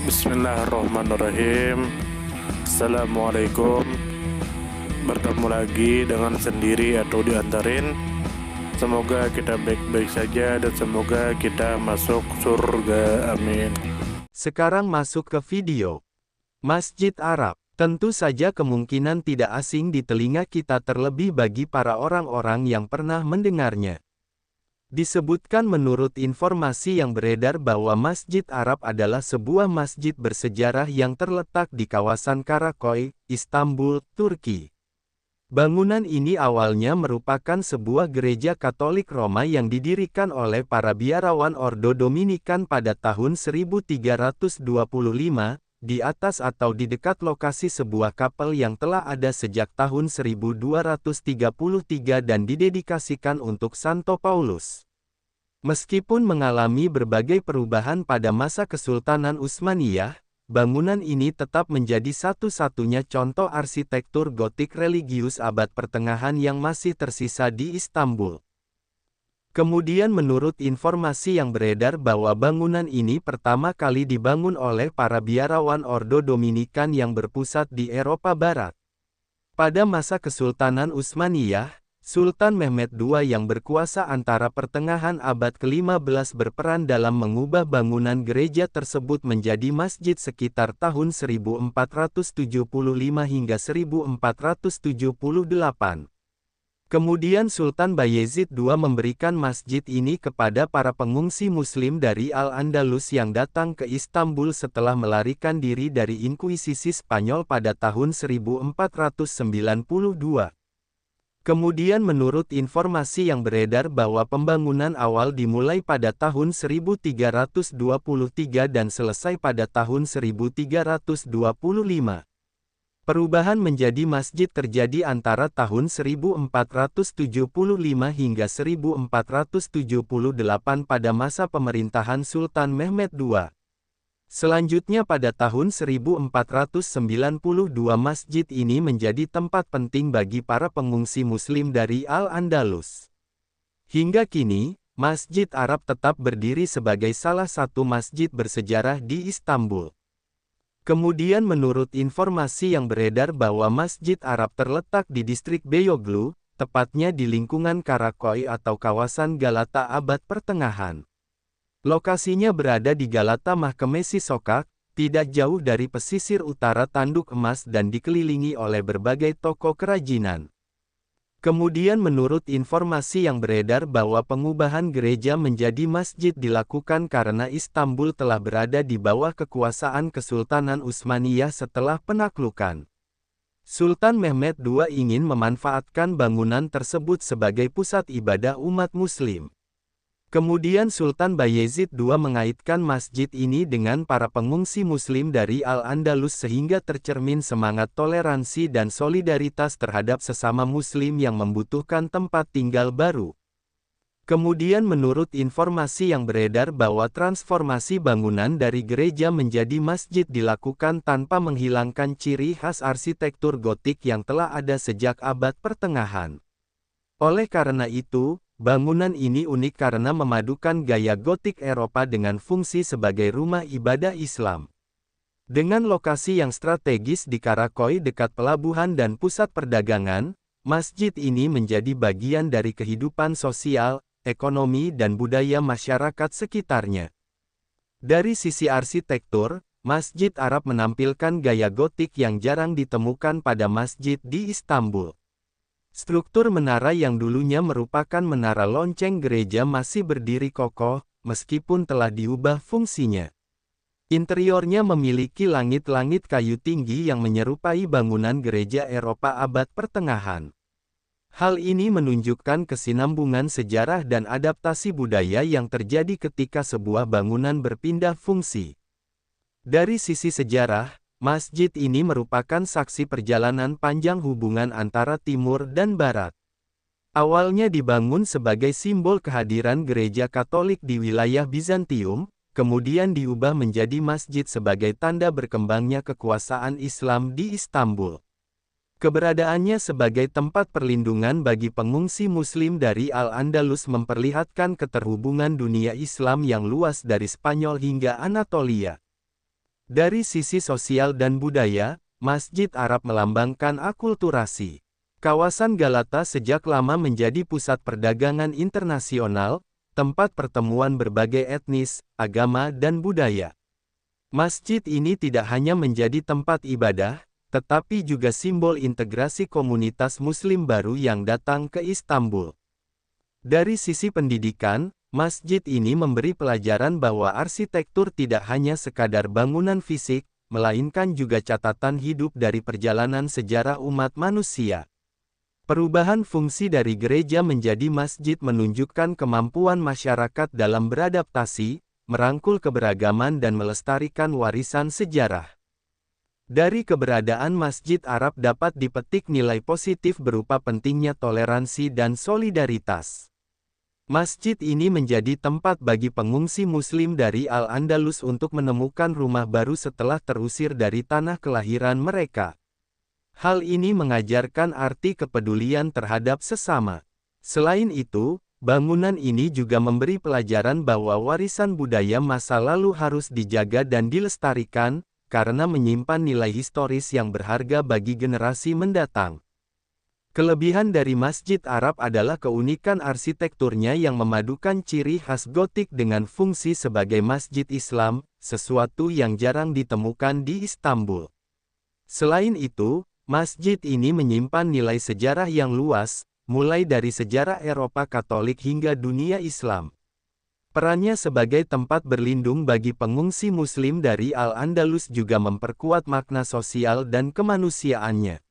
Bismillahirrahmanirrahim. Assalamualaikum. Bertemu lagi dengan sendiri atau diantarin. Semoga kita baik-baik saja dan semoga kita masuk surga. Amin. Sekarang masuk ke video. Masjid Arab. Tentu saja kemungkinan tidak asing di telinga kita, terlebih bagi para orang-orang yang pernah mendengarnya. Disebutkan menurut informasi yang beredar bahwa Masjid Arab adalah sebuah masjid bersejarah yang terletak di kawasan Karakoy, Istanbul, Turki. Bangunan ini awalnya merupakan sebuah gereja Katolik Roma yang didirikan oleh para biarawan Ordo Dominikan pada tahun 1325, di atas atau di dekat lokasi sebuah kapel yang telah ada sejak tahun 1233 dan didedikasikan untuk Santo Paulus. Meskipun mengalami berbagai perubahan pada masa Kesultanan Utsmaniyah, bangunan ini tetap menjadi satu-satunya contoh arsitektur gotik religius abad pertengahan yang masih tersisa di Istanbul. Kemudian menurut informasi yang beredar bahwa bangunan ini pertama kali dibangun oleh para biarawan Ordo Dominikan yang berpusat di Eropa Barat. Pada masa Kesultanan Utsmaniyah, Sultan Mehmed II yang berkuasa antara pertengahan abad ke-15 berperan dalam mengubah bangunan gereja tersebut menjadi masjid sekitar tahun 1475 hingga 1478. Kemudian Sultan Bayezid II memberikan masjid ini kepada para pengungsi Muslim dari Al-Andalus yang datang ke Istanbul setelah melarikan diri dari Inkuisisi Spanyol pada tahun 1492. Kemudian menurut informasi yang beredar bahwa pembangunan awal dimulai pada tahun 1323 dan selesai pada tahun 1325. Perubahan menjadi masjid terjadi antara tahun 1475 hingga 1478 pada masa pemerintahan Sultan Mehmed II. Selanjutnya pada tahun 1492 masjid ini menjadi tempat penting bagi para pengungsi Muslim dari Al-Andalus. Hingga kini, Masjid Arab tetap berdiri sebagai salah satu masjid bersejarah di Istanbul. Kemudian menurut informasi yang beredar bahwa Masjid Arab terletak di distrik Beyoğlu, tepatnya di lingkungan Karakoy atau kawasan Galata abad pertengahan. Lokasinya berada di Galata Mahkemesi Sokak, tidak jauh dari pesisir utara Tanduk Emas dan dikelilingi oleh berbagai toko kerajinan. Kemudian menurut informasi yang beredar bahwa pengubahan gereja menjadi masjid dilakukan karena Istanbul telah berada di bawah kekuasaan Kesultanan Utsmaniyah setelah penaklukan. Sultan Mehmed II ingin memanfaatkan bangunan tersebut sebagai pusat ibadah umat Muslim. Kemudian Sultan Bayezid II mengaitkan masjid ini dengan para pengungsi Muslim dari Al-Andalus sehingga tercermin semangat toleransi dan solidaritas terhadap sesama Muslim yang membutuhkan tempat tinggal baru. Kemudian menurut informasi yang beredar bahwa transformasi bangunan dari gereja menjadi masjid dilakukan tanpa menghilangkan ciri khas arsitektur gotik yang telah ada sejak abad pertengahan. Oleh karena itu, bangunan ini unik karena memadukan gaya gotik Eropa dengan fungsi sebagai rumah ibadah Islam. Dengan lokasi yang strategis di Karakoy dekat pelabuhan dan pusat perdagangan, masjid ini menjadi bagian dari kehidupan sosial, ekonomi dan budaya masyarakat sekitarnya. Dari sisi arsitektur, Masjid Arab menampilkan gaya gotik yang jarang ditemukan pada masjid di Istanbul. Struktur menara yang dulunya merupakan menara lonceng gereja masih berdiri kokoh, meskipun telah diubah fungsinya. Interiornya memiliki langit-langit kayu tinggi yang menyerupai bangunan gereja Eropa abad pertengahan. Hal ini menunjukkan kesinambungan sejarah dan adaptasi budaya yang terjadi ketika sebuah bangunan berpindah fungsi. Dari sisi sejarah, masjid ini merupakan saksi perjalanan panjang hubungan antara Timur dan Barat. Awalnya dibangun sebagai simbol kehadiran gereja Katolik di wilayah Bizantium, kemudian diubah menjadi masjid sebagai tanda berkembangnya kekuasaan Islam di Istanbul. Keberadaannya sebagai tempat perlindungan bagi pengungsi Muslim dari Al-Andalus memperlihatkan keterhubungan dunia Islam yang luas dari Spanyol hingga Anatolia. Dari sisi sosial dan budaya, Masjid Arab melambangkan akulturasi. Kawasan Galata sejak lama menjadi pusat perdagangan internasional, tempat pertemuan berbagai etnis, agama dan budaya. Masjid ini tidak hanya menjadi tempat ibadah, tetapi juga simbol integrasi komunitas Muslim baru yang datang ke Istanbul. Dari sisi pendidikan, masjid ini memberi pelajaran bahwa arsitektur tidak hanya sekadar bangunan fisik, melainkan juga catatan hidup dari perjalanan sejarah umat manusia. Perubahan fungsi dari gereja menjadi masjid menunjukkan kemampuan masyarakat dalam beradaptasi, merangkul keberagaman dan melestarikan warisan sejarah. Dari keberadaan Masjid Arab dapat dipetik nilai positif berupa pentingnya toleransi dan solidaritas. Masjid ini menjadi tempat bagi pengungsi Muslim dari Al-Andalus untuk menemukan rumah baru setelah terusir dari tanah kelahiran mereka. Hal ini mengajarkan arti kepedulian terhadap sesama. Selain itu, bangunan ini juga memberi pelajaran bahwa warisan budaya masa lalu harus dijaga dan dilestarikan, karena menyimpan nilai historis yang berharga bagi generasi mendatang. Kelebihan dari Masjid Arab adalah keunikan arsitekturnya yang memadukan ciri khas gotik dengan fungsi sebagai masjid Islam, sesuatu yang jarang ditemukan di Istanbul. Selain itu, masjid ini menyimpan nilai sejarah yang luas, mulai dari sejarah Eropa Katolik hingga dunia Islam. Perannya sebagai tempat berlindung bagi pengungsi Muslim dari Al-Andalus juga memperkuat makna sosial dan kemanusiaannya.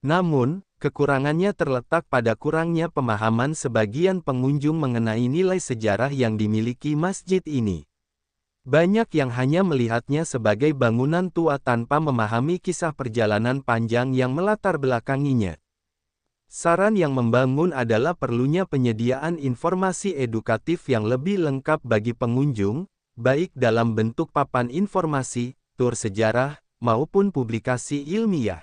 Namun, kekurangannya terletak pada kurangnya pemahaman sebagian pengunjung mengenai nilai sejarah yang dimiliki masjid ini. Banyak yang hanya melihatnya sebagai bangunan tua tanpa memahami kisah perjalanan panjang yang melatar belakanginya. Saran yang membangun adalah perlunya penyediaan informasi edukatif yang lebih lengkap bagi pengunjung, baik dalam bentuk papan informasi, tur sejarah, maupun publikasi ilmiah.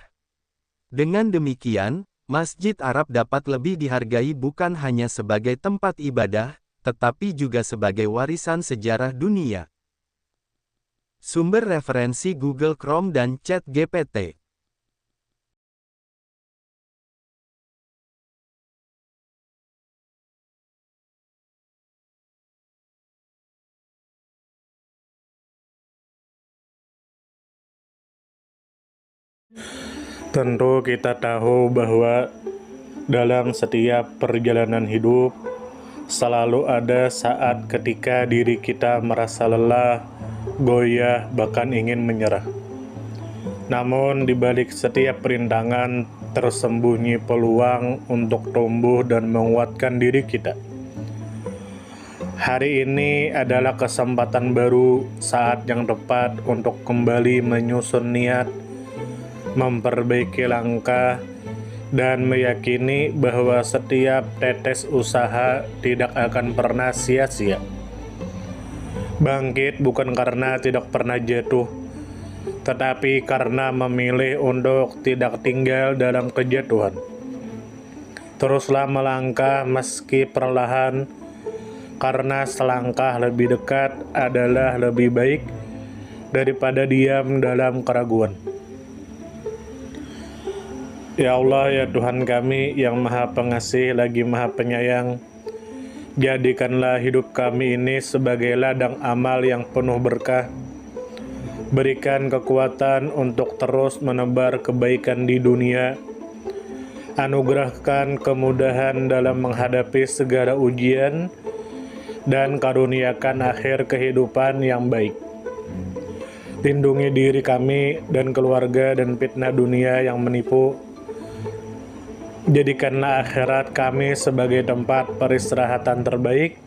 Dengan demikian, Masjid Arab dapat lebih dihargai bukan hanya sebagai tempat ibadah, tetapi juga sebagai warisan sejarah dunia. Sumber referensi Google Chrome dan ChatGPT. Tentu kita tahu bahwa dalam setiap perjalanan hidup selalu ada saat ketika diri kita merasa lelah, goyah, bahkan ingin menyerah. Namun di balik setiap perintangan tersembunyi peluang untuk tumbuh dan menguatkan diri kita. Hari ini adalah kesempatan baru, saat yang tepat untuk kembali menyusun niat, memperbaiki langkah, dan meyakini bahwa setiap tetes usaha tidak akan pernah sia-sia. Bangkit bukan karena tidak pernah jatuh, tetapi karena memilih untuk tidak tinggal dalam kejatuhan. Teruslah melangkah meski perlahan, karena selangkah lebih dekat adalah lebih baik daripada diam dalam keraguan. Ya Allah, ya Tuhan kami yang Maha Pengasih lagi Maha Penyayang, jadikanlah hidup kami ini sebagai ladang amal yang penuh berkah. Berikan kekuatan untuk terus menebar kebaikan di dunia. Anugerahkan kemudahan dalam menghadapi segala ujian, dan karuniakan akhir kehidupan yang baik. Lindungi diri kami dan keluarga dan fitnah dunia yang menipu. Jadikanlah akhirat kami sebagai tempat peristirahatan terbaik,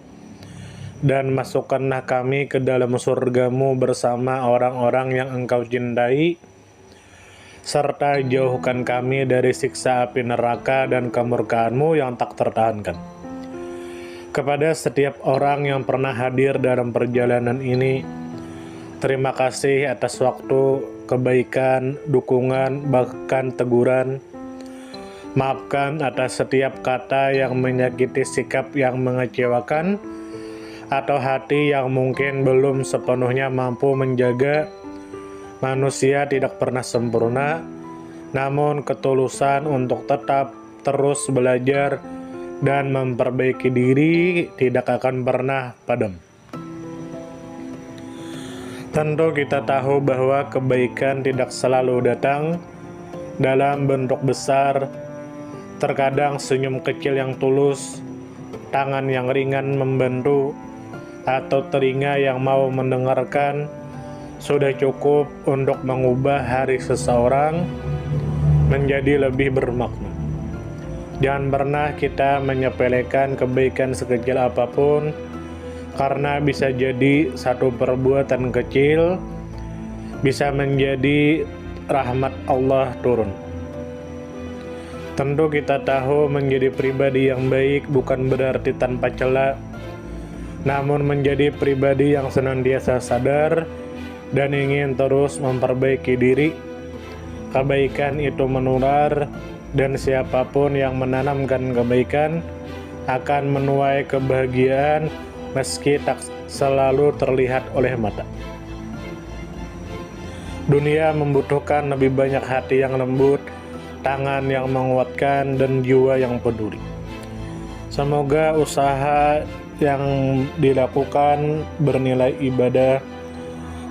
dan masukkanlah kami ke dalam surga-Mu bersama orang-orang yang Engkau cintai, serta jauhkan kami dari siksa api neraka dan kemurkaan-Mu yang tak tertahankan. Kepada setiap orang yang pernah hadir dalam perjalanan ini, terima kasih atas waktu, kebaikan, dukungan, bahkan teguran. Maafkan atas setiap kata yang menyakiti, sikap yang mengecewakan, atau hati yang mungkin belum sepenuhnya mampu menjaga Manusia tidak pernah sempurna, namun ketulusan untuk tetap terus belajar dan memperbaiki diri tidak akan pernah padam. Tentu kita tahu bahwa kebaikan tidak selalu datang dalam bentuk besar. Terkadang senyum kecil yang tulus, tangan yang ringan membantu, atau telinga yang mau mendengarkan sudah cukup untuk mengubah hari seseorang menjadi lebih bermakna. Jangan pernah kita menyepelekan kebaikan sekecil apapun, karena bisa jadi satu perbuatan kecil bisa menjadi rahmat Allah turun. Tentu kita tahu menjadi pribadi yang baik bukan berarti tanpa celah, namun menjadi pribadi yang senantiasa sadar dan ingin terus memperbaiki diri. Kebaikan itu menular, dan siapapun yang menanamkan kebaikan akan menuai kebahagiaan meski tak selalu terlihat oleh mata. Dunia membutuhkan lebih banyak hati yang lembut, tangan yang menguatkan, dan jiwa yang peduli. Semoga usaha yang dilakukan bernilai ibadah.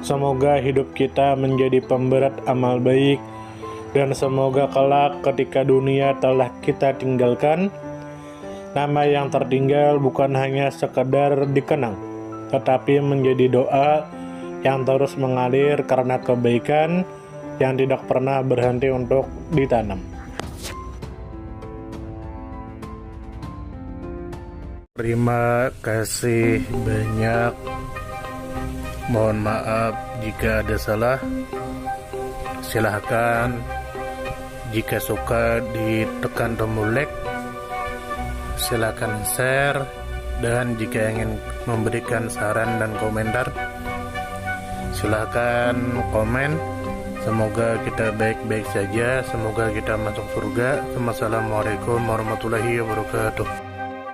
Semoga hidup kita menjadi pemberat amal baik, dan semoga kelak ketika dunia telah kita tinggalkan, nama yang tertinggal bukan hanya sekedar dikenang, tetapi menjadi doa yang terus mengalir karena kebaikan yang tidak pernah berhenti untuk ditanam. Terima kasih banyak. Mohon maaf jika ada salah. Silahkan jika suka ditekan tombol like, silahkan share, dan jika ingin memberikan saran dan komentar, silahkan komen. Semoga kita baik-baik saja, semoga kita masuk surga. Wassalamualaikum warahmatullahi wabarakatuh.